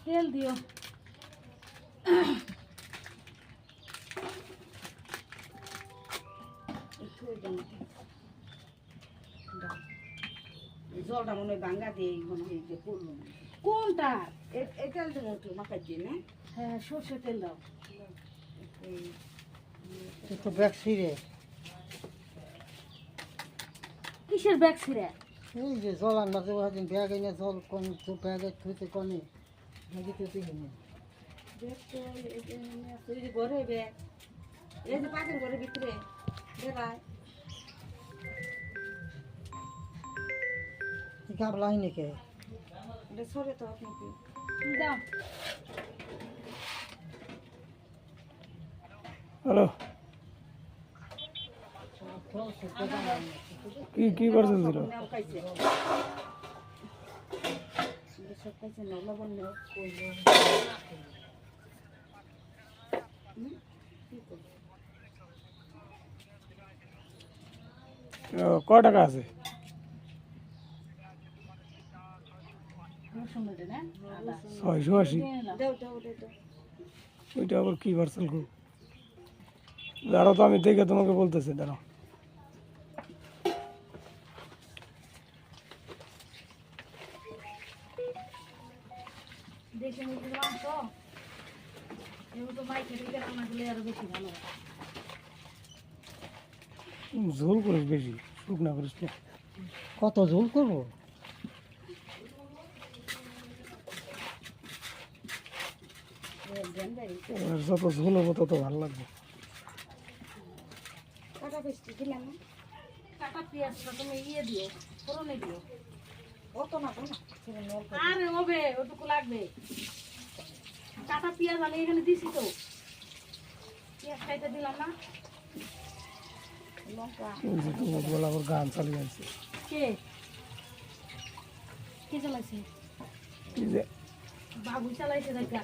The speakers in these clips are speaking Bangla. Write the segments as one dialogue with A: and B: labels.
A: তেল দিও।
B: জলটা মনে হয় ভাঙ্গা দিয়ে মনে হয় যে পড়লো
A: কোনটা?
B: এই তেল দেবো একটু মাথায় দিয়ে না
A: হ্যাঁ, সর্ষের তেল দাও।
C: তো ব্যাগ ছিঁড়ে
A: কিসের ব্যাগ ছিঁড়ে?
C: এই যে জল আনবার যাবো একদিন ব্যাগ এনে জল কোন তো ব্যাগে থুতে কনে ব্যাগে তুই কিনে
B: এই যে ঘরে ব্যাগ এই যে পাখির ঘরের ভিতরে বেড়ায়
C: গাবলা হয়নি কে
B: এটা সরে তো আপনাকে
A: দাও।
D: হ্যালো, কি করছেন ছিল?
B: নাম খাইছে সব খাইছে না লবণ নেও
D: ক টাকা আছে?
A: রসুন বেটে না? আদা।
D: 680।
B: দাও দাও দাও
D: ওইটা আবার কি পার্সেল খুব দাঁড়াও তো, আমি দেখে তোমাকে বলতেছি, দাঁড়াও।
A: দেশি মুরগির মাংস এগুলো মাইকে থেকে রান্না করলে আরো বেশি ভালো হয়।
D: ঝোল করিস বেশি, শুকনা করিস না।
C: কত ঝোল করবো
D: এবার যত ঝোল হবো তত ভালো লাগবে।
B: কাটা পেস্টি দিলাম না
A: কাটা পেঁয়াজটা তুমি দিও, ফোড়নে দিও।
B: অত না তো না ছেড়ে নেওয়ার পর
A: আরে হবে, ওটুকু লাগবে। কাটা পেঁয়াজ আমি এখানে দিছি তো, পেঁয়াজ খাইতে দিলাম না।
B: লঙ্কা
D: এই যে তোমার বলা আবার গান চালিয়ে আছে।
A: কে কে চালাইছে?
D: এই যে
A: বাবু চালাইছে দেখা।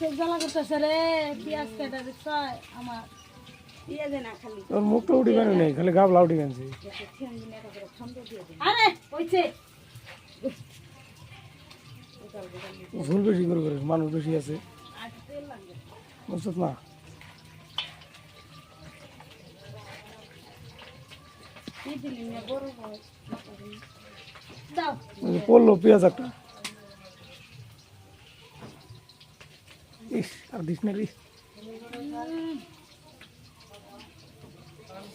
A: সব জ্বালা করতেছে রে, পেঁয়াজ কাটা দেখছ আমার।
B: পেঁয়াজে না খালি
D: তোর মুখটা উঠি কেন নেই, খালি গাবলা উঠি কেনছি।
B: ঠ্যাং দিনে একটা করে খন্দ দিয়ে দিন
A: আরে হইছে।
D: ঝোল বেশি করে করিস, মানুষ বেশি আছে,
A: আর তেল লাগবে।
D: বুঝছিস না?
B: কি দিলি না বড় হয়
A: দাও।
D: ওই যে পড়লো পেঁয়াজ একটা। ইস, আর দিস না রে।